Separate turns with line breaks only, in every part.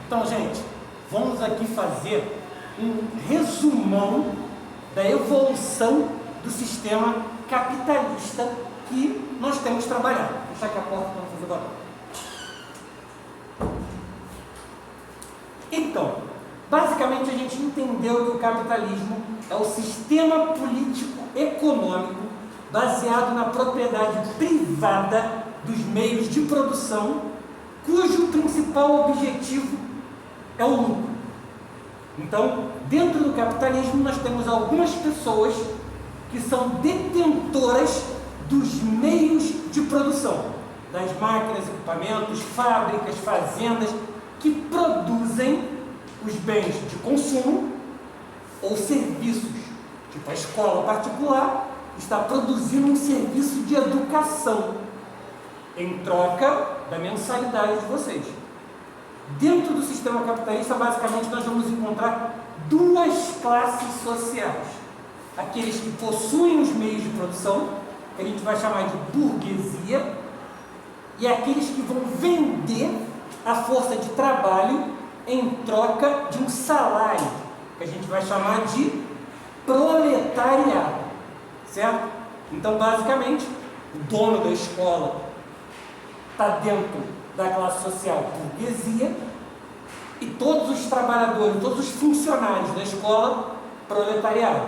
Então, gente, vamos aqui fazer um resumão da evolução do sistema capitalista que nós temos trabalhado. Vou deixar aqui a porta para não fazer barulho. Então, basicamente a gente entendeu que o capitalismo é o sistema político-econômico baseado na propriedade privada dos meios de produção, cujo principal objetivo é o lucro. Então, dentro do capitalismo, nós temos algumas pessoas que são detentoras dos meios de produção, das máquinas, equipamentos, fábricas, fazendas, que produzem os bens de consumo ou serviços. Tipo, a escola particular está produzindo um serviço de educação em troca da mensalidade de vocês. Dentro do sistema capitalista, basicamente, nós vamos encontrar duas classes sociais. Aqueles que possuem os meios de produção, que a gente vai chamar de burguesia, e aqueles que vão vender a força de trabalho em troca de um salário, que a gente vai chamar de proletariado, certo? Então, basicamente, o dono da escola está dentro da classe social burguesia e todos os trabalhadores, todos os funcionários da escola, proletariado.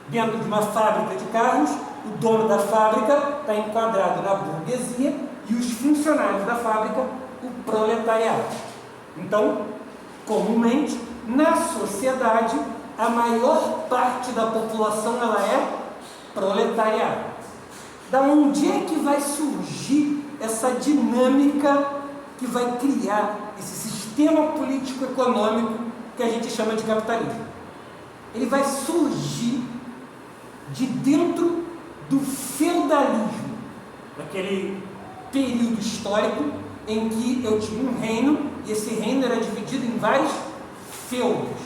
Dentro de uma fábrica de carros, o dono da fábrica está enquadrado na burguesia e os funcionários da fábrica, o proletariado. Então, comumente, na sociedade, a maior parte da população ela é proletariado. Da onde é que vai surgir essa dinâmica que vai criar esse sistema político-econômico que a gente chama de capitalismo? Ele vai surgir de dentro do feudalismo, daquele período histórico em que eu tinha um reino e esse reino era dividido em vários feudos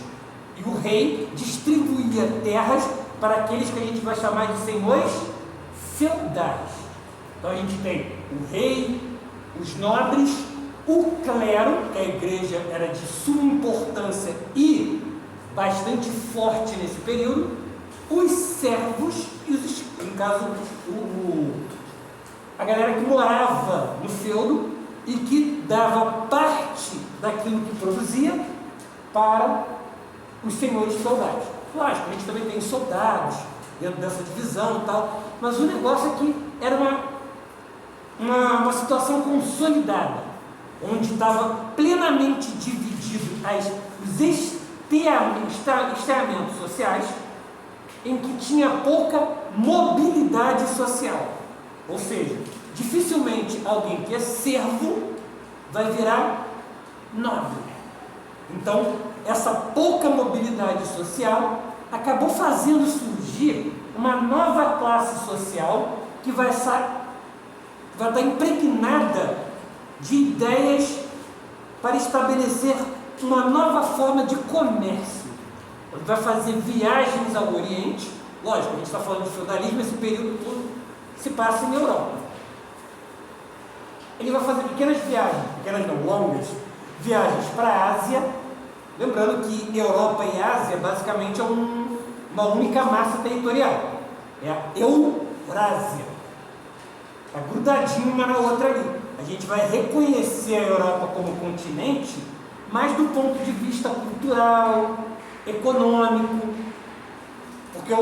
e o rei distribuía terras para aqueles que a gente vai chamar de senhores feudais. Então a gente tem o rei, os nobres, o clero, que a igreja era de suma importância e bastante forte nesse período, os servos e os, no caso, a galera que morava no feudo e que dava parte daquilo que produzia para os senhores feudais. Lógico, a gente também tem soldados dentro dessa divisão e tal, mas o negócio aqui era uma situação consolidada, onde estava plenamente dividido os esteamentos sociais, em que tinha pouca mobilidade social. Ou seja, dificilmente alguém que é servo vai virar nobre. Então, essa pouca mobilidade social acabou fazendo surgir uma nova classe social que vai estar impregnada de ideias para estabelecer uma nova forma de comércio. Ele vai fazer viagens ao Oriente. Lógico, a gente está falando de feudalismo, esse período todo se passa em Europa. Ele vai fazer longas viagens para a Ásia, lembrando que Europa e Ásia basicamente é uma única massa territorial, é a Eurásia, está grudadinho uma na outra ali. A gente vai reconhecer a Europa como continente, mas do ponto de vista cultural, econômico, porque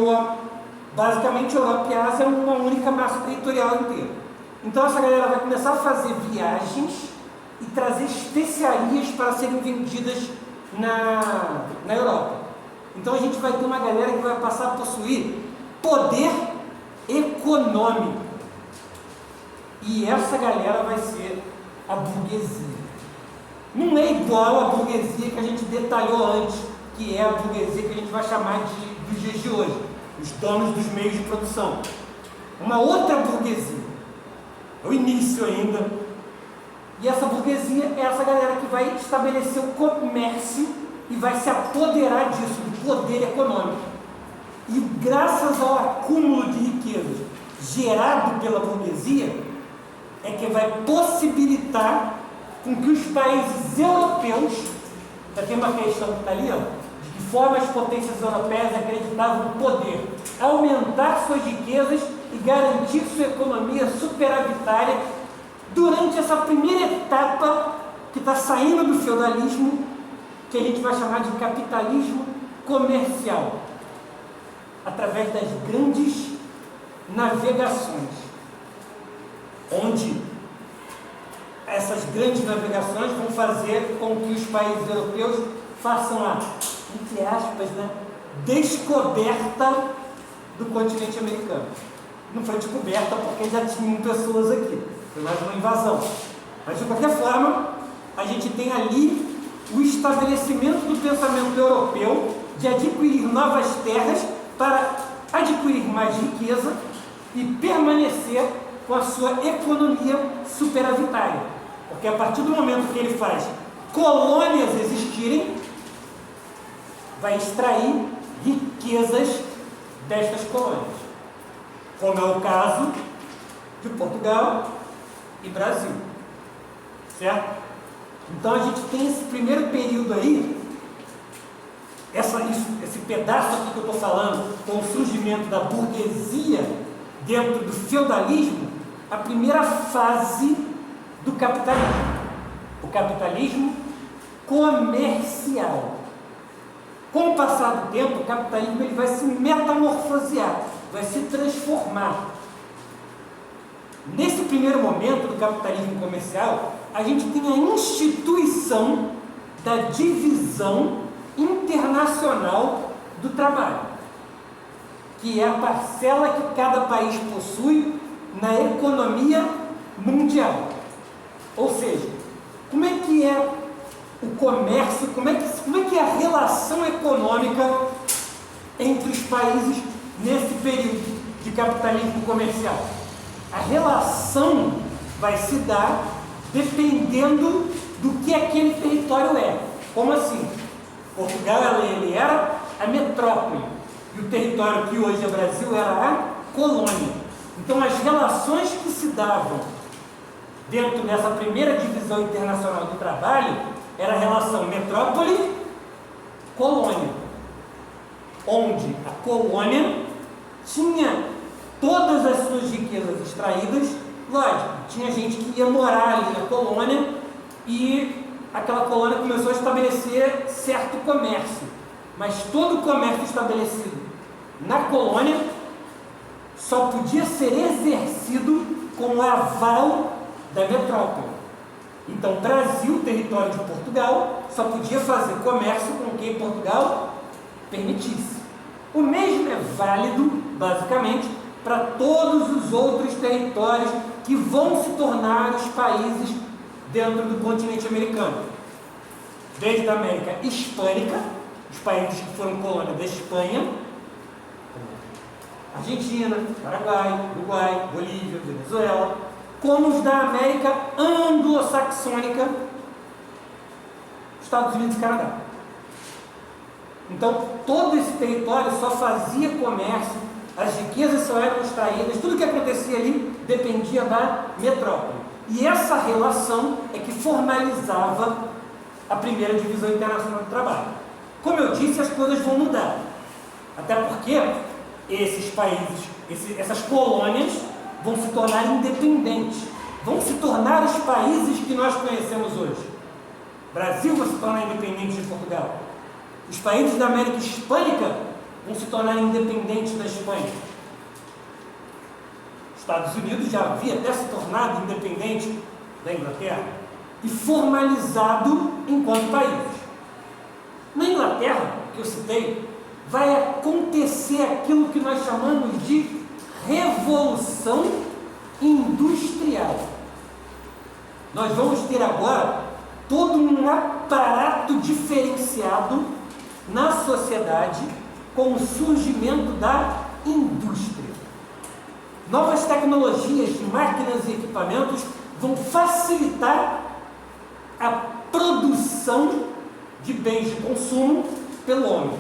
basicamente a Europa e a Ásia é uma única massa territorial inteira. Então essa galera vai começar a fazer viagens e trazer especiarias para serem vendidas na Europa. Então a gente vai ter uma galera que vai passar a possuir poder econômico. E essa galera vai ser a burguesia. Não é igual a burguesia que a gente detalhou antes, que é a burguesia que a gente vai chamar dos dias de hoje, os donos dos meios de produção. Uma outra burguesia, é o início ainda. E essa burguesia é essa galera que vai estabelecer o comércio e vai se apoderar disso, do poder econômico. E graças ao acúmulo de riquezas gerado pela burguesia, é que vai possibilitar com que os países europeus Já tem uma questão que está ali, ó, de que forma as potências europeias acreditavam poder aumentar suas riquezas e garantir sua economia superavitária durante essa primeira etapa que está saindo do feudalismo, que a gente vai chamar de capitalismo comercial, através das grandes navegações, onde essas grandes navegações vão fazer com que os países europeus façam a, entre aspas, né, descoberta do continente americano. Não foi descoberta porque já tinham pessoas aqui, foi mais uma invasão. Mas de qualquer forma, a gente tem ali o estabelecimento do pensamento europeu de adquirir novas terras para adquirir mais riqueza e permanecer com a sua economia superavitária. Porque a partir do momento que ele faz colônias existirem, vai extrair riquezas destas colônias, como é o caso de Portugal e Brasil, certo? Então a gente tem esse primeiro período aí, esse pedaço aqui que eu estou falando, com o surgimento da burguesia dentro do feudalismo, a primeira fase do capitalismo, o capitalismo comercial. Com o passar do tempo, o capitalismo ele vai se metamorfosear, vai se transformar. Nesse primeiro momento do capitalismo comercial, a gente tem a instituição da divisão internacional do trabalho, que é a parcela que cada país possui na economia mundial. Ou seja, como é que é o comércio, como é que é a relação econômica entre os países nesse período de capitalismo comercial? A relação vai se dar dependendo do que aquele território é. Como assim? Portugal ele era a metrópole e o território que hoje é Brasil era a colônia. Então as relações que se davam dentro dessa primeira divisão internacional do trabalho era a relação metrópole-colônia, onde a colônia tinha todas as suas riquezas extraídas. Lógico, tinha gente que ia morar ali na colônia e aquela colônia começou a estabelecer certo comércio, mas todo o comércio estabelecido na colônia só podia ser exercido com o aval da metrópole. Então, Brasil, território de Portugal, só podia fazer comércio com quem Portugal permitisse. O mesmo é válido, basicamente, para todos os outros territórios que vão se tornar os países dentro do continente americano. Desde a América Hispânica, os países que foram colônia da Espanha, Argentina, Paraguai, Uruguai, Bolívia, Venezuela, como os da América anglo-saxônica, Estados Unidos e Canadá. Então, todo esse território só fazia comércio, as riquezas só eram extraídas, tudo que acontecia ali dependia da metrópole. E essa relação é que formalizava a primeira divisão internacional do trabalho. Como eu disse, as coisas vão mudar. Até porque esses países, essas colônias vão se tornar independentes, vão se tornar os países que nós conhecemos hoje. O Brasil vai se tornar independente de Portugal. Os países da América Hispânica vão se tornar independentes da Espanha. Os Estados Unidos já havia até se tornado independente da Inglaterra e formalizado enquanto país. Na Inglaterra, que eu citei, vai acontecer aquilo que nós chamamos de Revolução Industrial. Nós vamos ter agora todo um aparato diferenciado na sociedade com o surgimento da indústria. Novas tecnologias de máquinas e equipamentos vão facilitar a produção de bens de consumo pelo homem.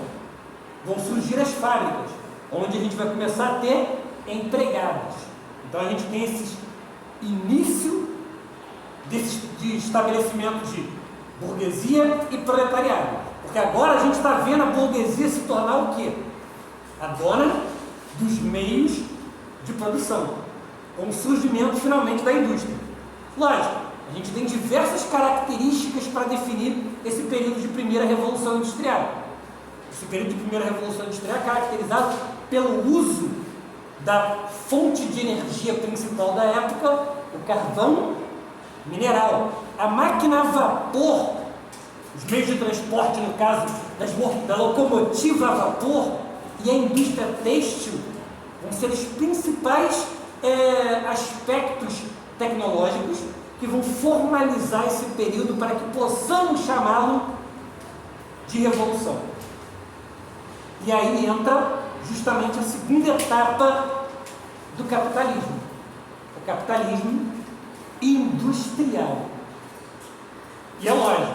Vão surgir as fábricas, onde a gente vai começar a ter empregados. Então a gente tem esse início de estabelecimento burguesia e proletariado. Porque agora a gente está vendo a burguesia se tornar o quê? A dona dos meios de produção, com o surgimento finalmente da indústria. Lógico, a gente tem diversas características para definir esse período de primeira revolução industrial. Esse período de primeira revolução industrial é caracterizado pelo uso da fonte de energia principal da época, o carvão mineral. A máquina a vapor, os meios de transporte, no caso da locomotiva a vapor, e a indústria têxtil vão ser os principais aspectos tecnológicos que vão formalizar esse período para que possamos chamá-lo de revolução. E aí entra justamente a segunda etapa do capitalismo, o capitalismo industrial. E é lógico,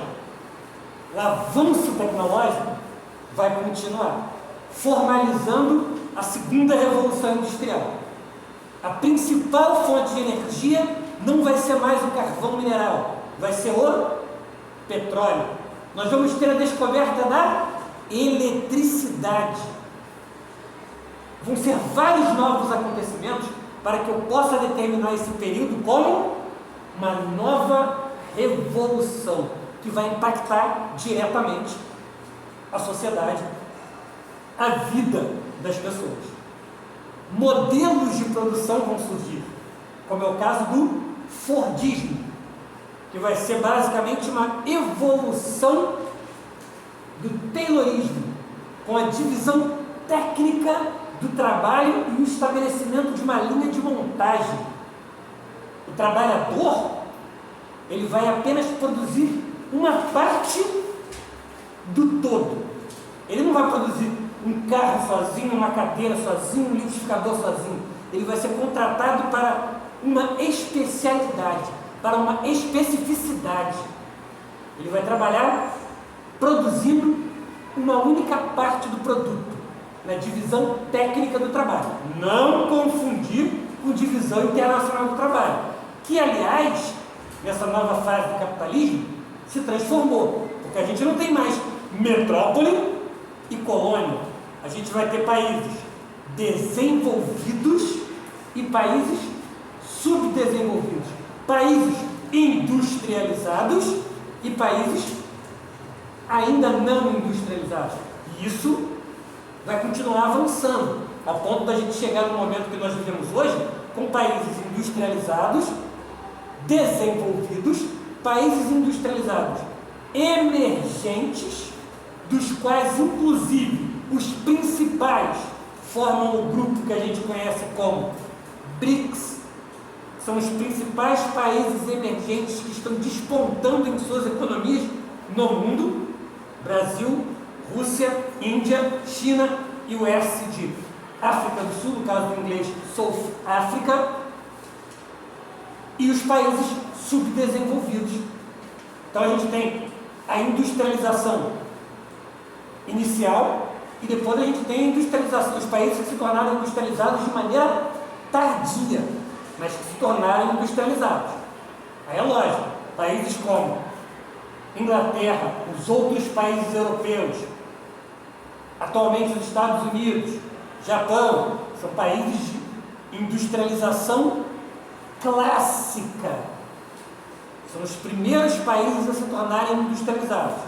o avanço tecnológico vai continuar, formalizando a segunda revolução industrial. A principal fonte de energia não vai ser mais o carvão mineral, vai ser o petróleo. Nós vamos ter a descoberta da eletricidade. Vão ser vários novos acontecimentos para que eu possa determinar esse período como uma nova revolução que vai impactar diretamente a sociedade, a vida das pessoas. Modelos de produção vão surgir, como é o caso do Fordismo, que vai ser basicamente uma evolução do Taylorismo, com a divisão técnica do trabalho e o estabelecimento de uma linha de montagem. O trabalhador, ele vai apenas produzir uma parte do todo. Ele não vai produzir um carro sozinho, uma cadeira sozinho, um liquidificador sozinho. Ele vai ser contratado para uma especialidade, para uma especificidade. Ele vai trabalhar produzindo uma única parte do produto, na divisão técnica do trabalho. Não confundir com divisão internacional do trabalho, que, aliás, nessa nova fase do capitalismo, se transformou, porque a gente não tem mais metrópole e colônia. A gente vai ter países desenvolvidos e países subdesenvolvidos, países industrializados e países ainda não industrializados. E isso vai continuar avançando, a ponto da gente chegar no momento que nós vivemos hoje, com países industrializados, desenvolvidos, países industrializados emergentes, dos quais, inclusive, os principais formam o grupo que a gente conhece como BRICS. São os principais países emergentes que estão despontando em suas economias no mundo: Brasil, Rússia, Índia, China e o S de África do Sul, no caso do inglês South Africa, e os países subdesenvolvidos. Então a gente tem a industrialização inicial e depois a gente tem a industrialização, os países que se tornaram industrializados de maneira tardia, mas que se tornaram industrializados. Aí é lógico, países como Inglaterra, os outros países europeus, atualmente os Estados Unidos, Japão, são países de industrialização clássica. São os primeiros países a se tornarem industrializados.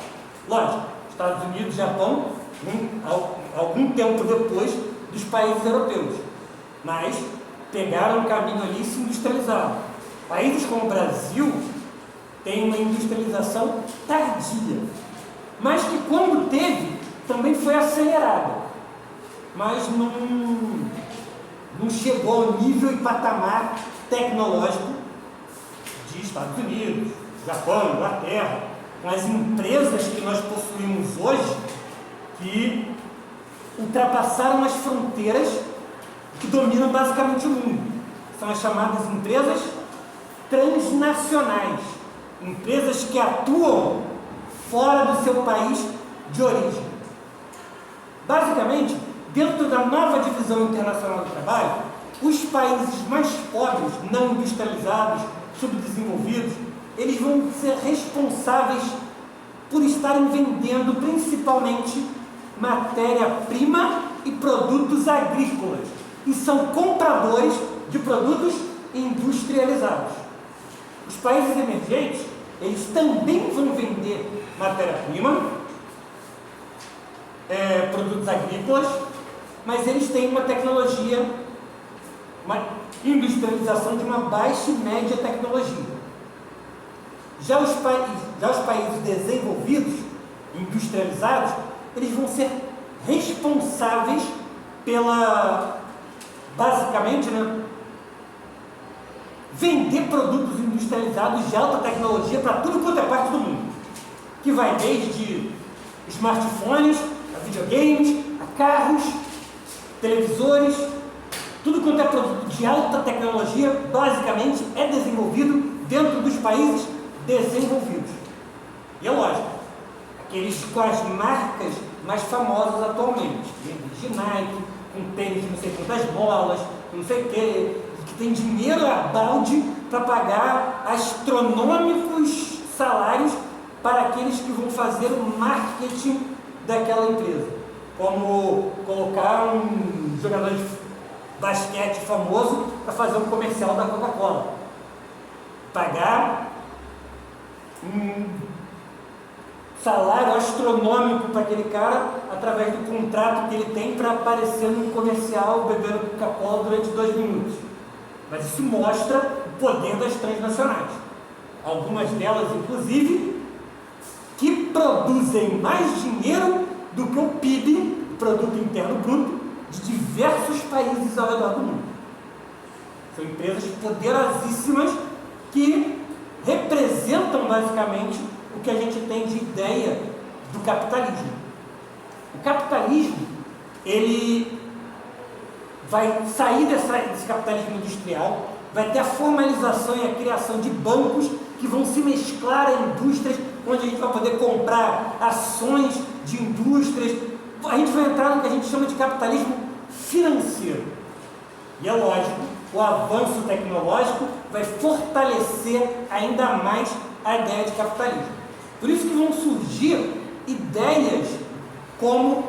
Lógico, Estados Unidos e Japão, algum tempo depois dos países europeus, mas pegaram o caminho ali e se industrializaram. Países como o Brasil têm uma industrialização tardia, mas que, quando teve, também foi acelerada, mas não chegou ao nível e patamar tecnológico de Estados Unidos, Japão, Inglaterra, com as empresas que nós possuímos hoje, que ultrapassaram as fronteiras que dominam basicamente o mundo. São as chamadas empresas transnacionais, empresas que atuam fora do seu país de origem. Basicamente, dentro da nova divisão internacional do trabalho, os países mais pobres, não industrializados, subdesenvolvidos, eles vão ser responsáveis por estarem vendendo principalmente matéria-prima e produtos agrícolas, e são compradores de produtos industrializados. Os países emergentes, eles também vão vender matéria-prima, produtos agrícolas, mas eles têm uma tecnologia, uma industrialização de uma baixa e média tecnologia. Já os países desenvolvidos, industrializados, eles vão ser responsáveis basicamente, vender produtos industrializados de alta tecnologia para tudo quanto é parte do mundo, que vai desde smartphones, a videogames, a carros, televisores, tudo quanto é produto de alta tecnologia, basicamente é desenvolvido dentro dos países desenvolvidos. E é lógico, aqueles com as marcas mais famosas atualmente, de Nike, com tênis de não sei quantas bolas, não sei o que tem dinheiro a balde para pagar astronômicos salários para aqueles que vão fazer o marketing daquela empresa, como colocar um jogador de basquete famoso para fazer um comercial da Coca-Cola, pagar um salário astronômico para aquele cara através do contrato que ele tem para aparecer num comercial bebendo Coca-Cola durante 2 minutos. Mas isso mostra o poder das transnacionais. Algumas delas, inclusive, que produzem mais dinheiro do que o PIB, o Produto Interno Bruto, de diversos países ao redor do mundo. São empresas poderosíssimas que representam basicamente o que a gente tem de ideia do capitalismo. O capitalismo, ele vai sair desse capitalismo industrial, vai ter a formalização e a criação de bancos que vão se mesclar a indústrias, onde a gente vai poder comprar ações de indústrias. A gente vai entrar no que a gente chama de capitalismo financeiro. E é lógico, o avanço tecnológico vai fortalecer ainda mais a ideia de capitalismo. Por isso que vão surgir ideias como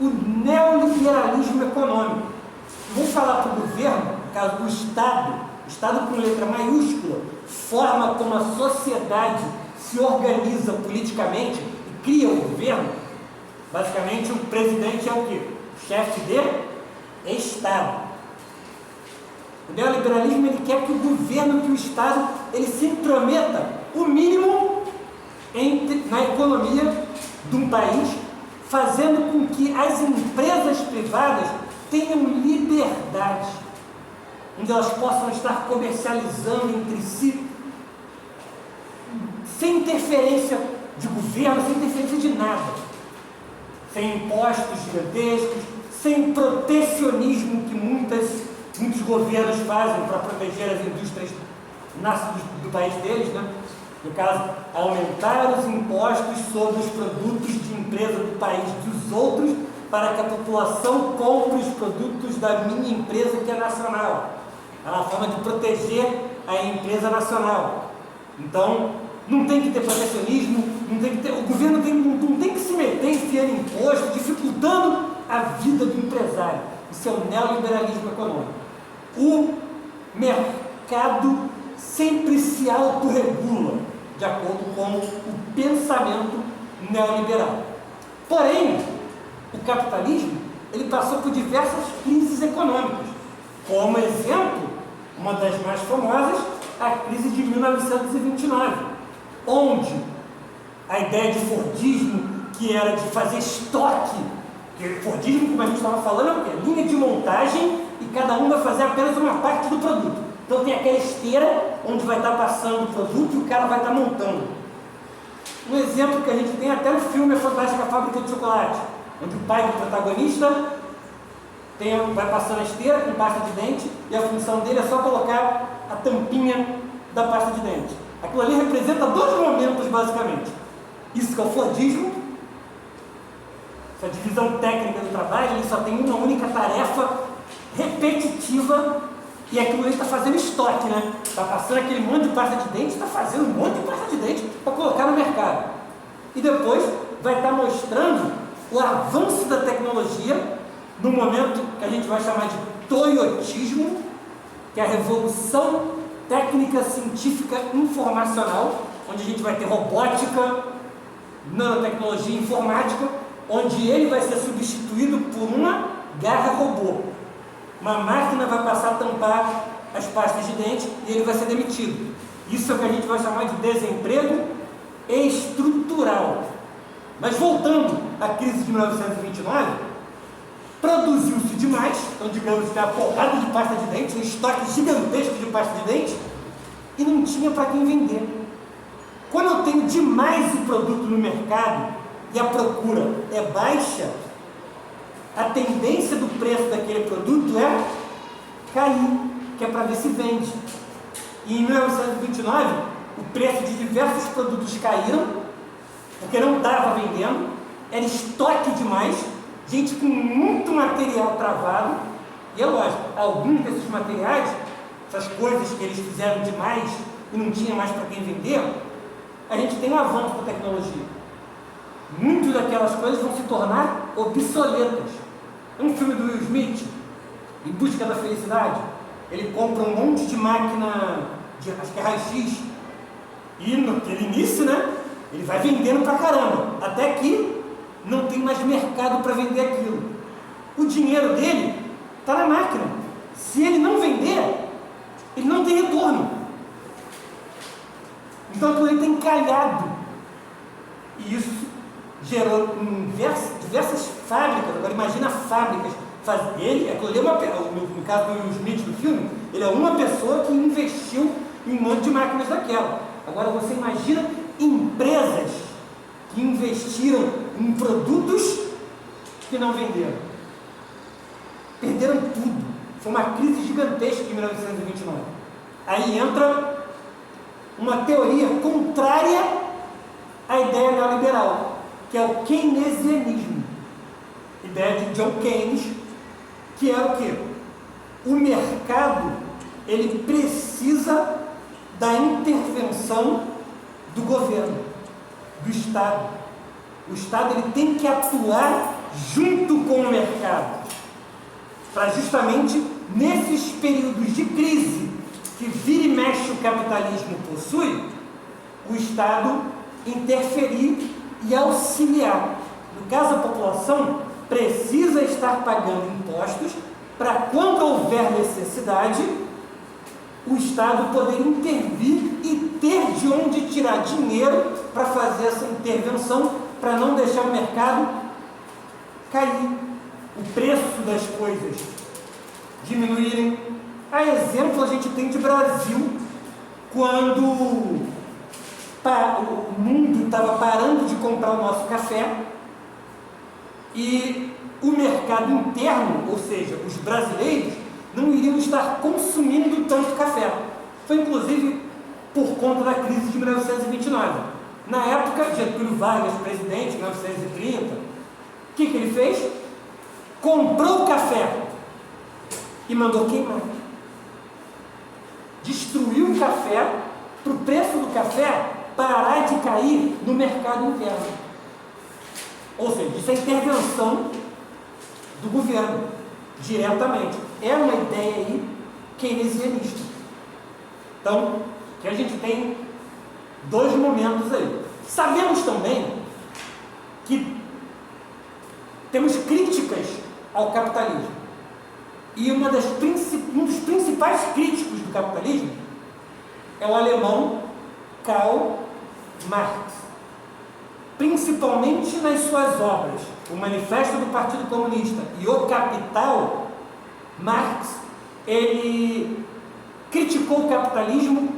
o neoliberalismo econômico. Vamos falar para o governo, no caso do Estado com letra maiúscula, forma como a sociedade se organiza politicamente e cria o governo. Basicamente, o presidente é o quê? O chefe de Estado. O neoliberalismo, ele quer que o governo, que o Estado, ele se intrometa o mínimo na economia de um país, fazendo com que as empresas privadas tenham liberdade, onde elas possam estar comercializando entre si, sem interferência de governo, sem interferência de nada, sem impostos gigantescos, sem protecionismo que muitos governos fazem para proteger as indústrias do país deles, No caso, aumentar os impostos sobre os produtos de empresa do país dos outros, para que a população compre os produtos da minha empresa que é nacional. É uma forma de proteger a empresa nacional. Então, não tem que ter protecionismo, o governo não tem que se meter enfiando imposto, dificultando a vida do empresário. Isso é o neoliberalismo econômico. O mercado sempre se autorregula, de acordo com o pensamento neoliberal. Porém, o capitalismo, ele passou por diversas crises econômicas. Como exemplo, uma das mais famosas, a crise de 1929, onde a ideia de Fordismo, que era de fazer estoque, que Fordismo, como a gente estava falando, é o quê? Linha de montagem, e cada um vai fazer apenas uma parte do produto. Então tem aquela esteira onde vai estar passando o produto e o cara vai estar montando. Um exemplo que a gente tem até no filme A Fantástica Fábrica de Chocolate, onde o pai do protagonista vai passando a esteira com pasta de dente e a função dele é só colocar a tampinha da pasta de dente. Aquilo ali representa 2 momentos, basicamente. Isso que é o Fordismo, essa divisão técnica do trabalho, ele só tem uma única tarefa repetitiva, e aquilo ali está fazendo estoque, Está passando aquele monte de pasta de dente, está fazendo um monte de pasta de dente para colocar no mercado. e depois vai estar mostrando o avanço da tecnologia no momento que a gente vai chamar de toyotismo, que é a revolução técnica, científica, informacional, onde a gente vai ter robótica, nanotecnologia, informática, onde ele vai ser substituído por uma garra robô. Uma máquina vai passar a tampar as pastas de dente e ele vai ser demitido. Isso é o que a gente vai chamar de desemprego estrutural. Mas voltando à crise de 1929, produziu-se demais, então digamos que a porrada de pasta de dente, um estoque gigantesco de pasta de dente, e não tinha para quem vender. Quando eu tenho demais o produto no mercado e a procura é baixa, a tendência do preço daquele produto é cair, que é para ver se vende. E em 1929, o preço de diversos produtos caíram, porque não estava vendendo, era estoque demais, gente com muito material travado, e é lógico, alguns desses materiais, essas coisas que eles fizeram demais e não tinha mais para quem vender, a gente tem um avanço da tecnologia. Muitas daquelas coisas vão se tornar obsoletas. É um filme do Will Smith, Em Busca da Felicidade. Ele compra um monte de máquina, acho que é raio-x, e naquele início, né, ele vai vendendo pra caramba, até que não tem mais mercado para vender aquilo. O dinheiro dele está na máquina. Se ele não vender, ele não tem retorno. Então aquilo ele tem encalhado. E isso gerou diversas fábricas. Agora imagina fábricas. Ele, aquilo ali é no caso do Will Smith do filme, ele é uma pessoa que investiu em um monte de máquinas daquela. Agora você imagina empresas que investiram em produtos que não venderam. Perderam tudo. Foi uma crise gigantesca em 1929. Aí entra uma teoria contrária à ideia neoliberal, que é o keynesianismo. Ideia de John Keynes, que é o quê? O mercado, ele precisa da intervenção do governo, do Estado. O Estado ele tem que atuar junto com o mercado, para justamente nesses períodos de crise que vira e mexe o capitalismo possui, o Estado interferir e auxiliar. No caso, a população precisa estar pagando impostos para, quando houver necessidade, o Estado poder intervir e ter de onde tirar dinheiro para fazer essa intervenção, para não deixar o mercado cair, o preço das coisas diminuírem. A exemplo a gente tem de Brasil, quando o mundo estava parando de comprar o nosso café e o mercado interno, ou seja, os brasileiros, não iriam estar consumindo tanto café. Foi inclusive por conta da crise de 1929. Na época, Getúlio Vargas, presidente, em 1930, o que ele fez? Comprou o café e mandou queimar. Destruiu o café para o preço do café parar de cair no mercado interno. Ou seja, isso é intervenção do governo, diretamente. É uma ideia aí keynesianista. Então, que a gente tem dois momentos aí. Sabemos também que temos críticas ao capitalismo. E um dos principais críticos do capitalismo é o alemão Karl Marx. Principalmente nas suas obras, o Manifesto do Partido Comunista e o Capital, Marx, ele criticou o capitalismo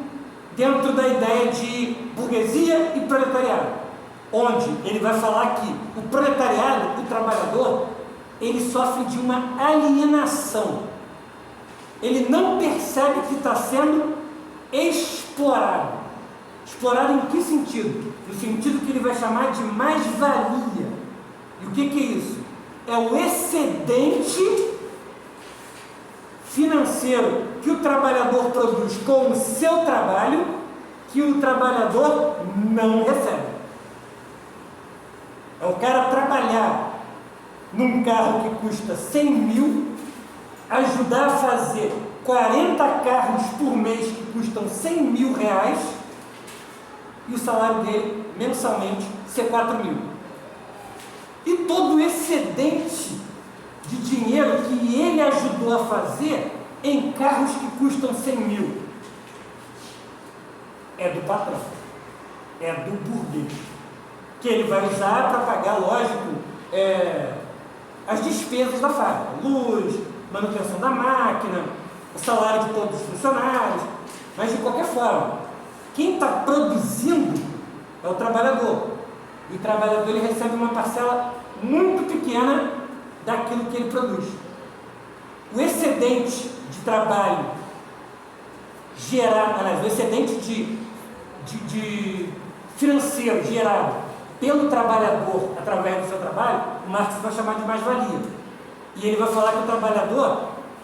dentro da ideia de burguesia e proletariado, onde ele vai falar que o proletariado, o trabalhador, ele sofre de uma alienação. Ele não percebe que está sendo explorado. Explorado em que sentido? No sentido que ele vai chamar de mais-valia. E o que é isso? É o excedente financeiro que o trabalhador produz com o seu trabalho, que o trabalhador não recebe. É o cara trabalhar num carro que custa 100 mil, ajudar a fazer 40 carros por mês que custam 100 mil reais, e o salário dele, mensalmente, ser 4 mil. E todo o excedente de dinheiro que ele ajudou a fazer em carros que custam 100 mil é do patrão, é do burguês, que ele vai usar para pagar, lógico, as despesas da fábrica, luz, manutenção da máquina, o salário de todos os funcionários. Mas de qualquer forma, quem está produzindo é o trabalhador, e o trabalhador ele recebe uma parcela muito pequena daquilo que ele produz. O excedente de trabalho gerado, aliás, o excedente de financeiro gerado pelo trabalhador através do seu trabalho, o Marx vai chamar de mais-valia. E ele vai falar que o trabalhador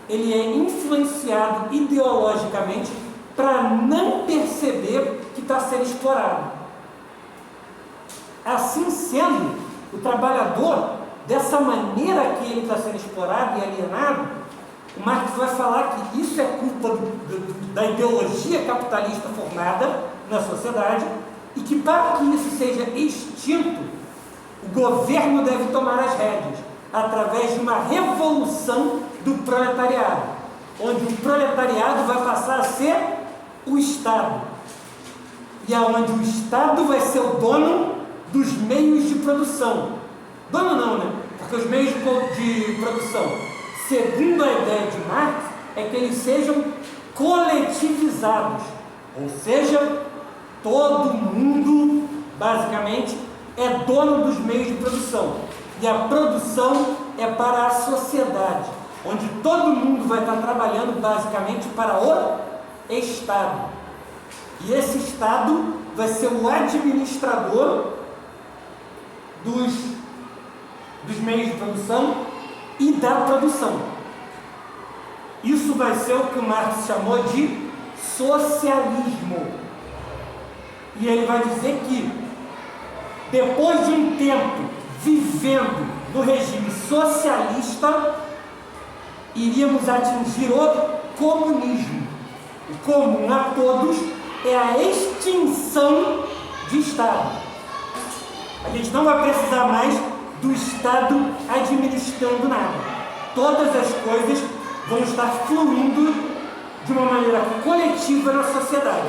ele é influenciado ideologicamente para não perceber que está sendo explorado. Assim sendo, o trabalhador, dessa maneira que ele está sendo explorado e alienado, o Marx vai falar que isso é culpa da ideologia capitalista formada na sociedade, e que para que isso seja extinto, o governo deve tomar as rédeas através de uma revolução do proletariado, onde o proletariado vai passar a ser o Estado, e aonde o Estado vai ser o dono dos meios de produção. Dono não, né? Porque os meios de produção, segundo a ideia de Marx, é que eles sejam coletivizados, ou seja, todo mundo, basicamente, é dono dos meios de produção, e a produção é para a sociedade, onde todo mundo vai estar trabalhando basicamente para o Estado, e esse Estado vai ser o administrador dos meios de produção e da produção. Isso vai ser o que o Marx chamou de socialismo. E ele vai dizer que, depois de um tempo vivendo no regime socialista, iríamos atingir o comunismo. O comum a todos é a extinção de Estado. A gente não vai precisar mais do Estado administrando nada. Todas as coisas vão estar fluindo de uma maneira coletiva na sociedade.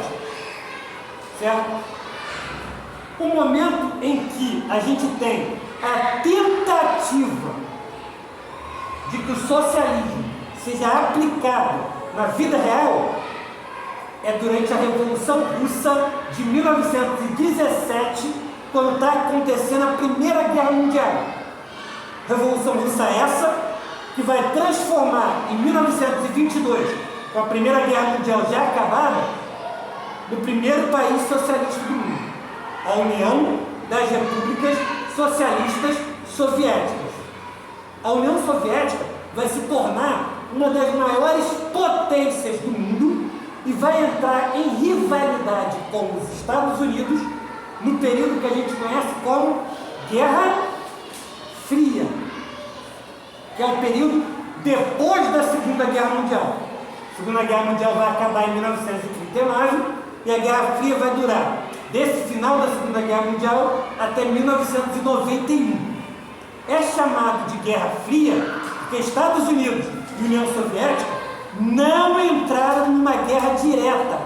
Certo? O momento em que a gente tem a tentativa de que o socialismo seja aplicado na vida real é durante a Revolução Russa de 1917, quando está acontecendo a Primeira Guerra Mundial. Revolução Russa essa que vai transformar em 1922, com a Primeira Guerra Mundial já acabada, no primeiro país socialista do mundo, a União das Repúblicas Socialistas Soviéticas. A União Soviética vai se tornar uma das maiores potências do mundo e vai entrar em rivalidade com os Estados Unidos no período que a gente conhece como Guerra Fria, que é o período depois da Segunda Guerra Mundial. A Segunda Guerra Mundial vai acabar em 1939 e a Guerra Fria vai durar desse final da Segunda Guerra Mundial até 1991. É chamado de Guerra Fria porque Estados Unidos e União Soviética não entraram numa guerra direta.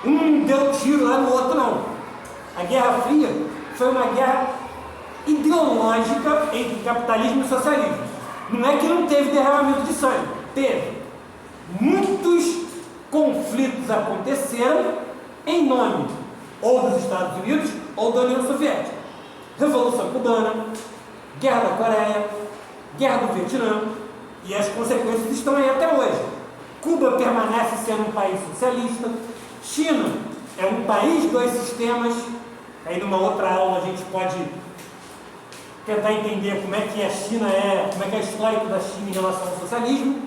Um deu tiro lá no outro, não. A Guerra Fria foi uma guerra ideológica entre capitalismo e socialismo. Não é que não teve derramamento de sangue, teve. Muitos conflitos aconteceram em nome ou dos Estados Unidos ou da União Soviética. Revolução Cubana, Guerra da Coreia, Guerra do Vietnã, e as consequências estão aí até hoje. Cuba permanece sendo um país socialista, China é um país dos sistemas. Aí numa outra aula a gente pode tentar entender como é que a China como é que é o histórico da China em relação ao socialismo.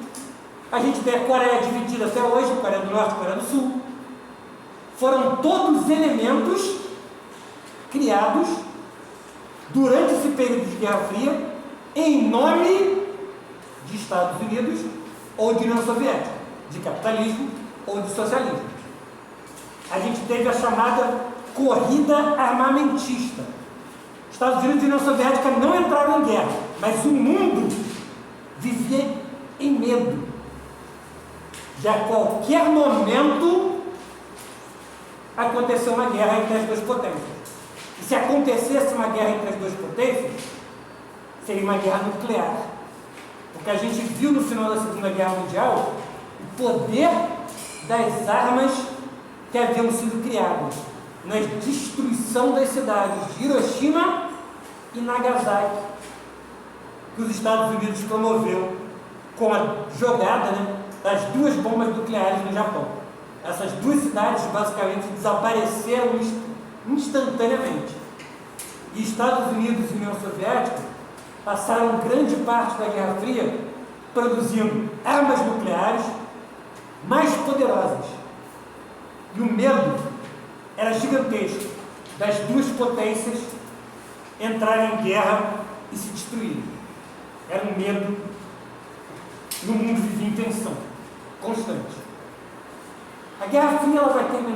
A gente tem a Coreia dividida até hoje, Coreia do Norte e Coreia do Sul. Foram todos elementos criados durante esse período de Guerra Fria, em nome de Estados Unidos ou de União Soviética, de capitalismo ou de socialismo. A gente teve a chamada corrida armamentista. Estados Unidos e União Soviética não entraram em guerra, mas o mundo vivia em medo de a qualquer momento acontecer uma guerra entre as duas potências. E se acontecesse uma guerra entre as duas potências, seria uma guerra nuclear. Porque a gente viu no final da Segunda Guerra Mundial o poder das armas que haviam sido criadas na destruição das cidades de Hiroshima e Nagasaki, que os Estados Unidos promoveu com a jogada, das duas bombas nucleares no Japão. Essas duas cidades basicamente desapareceram instantaneamente. E Estados Unidos e União Soviética passaram grande parte da Guerra Fria produzindo armas nucleares mais poderosas. E o medo era gigantesco das duas potências entrarem em guerra e se destruírem. Era um medo, e o mundo vivia em tensão constante. A Guerra Fria ela vai terminar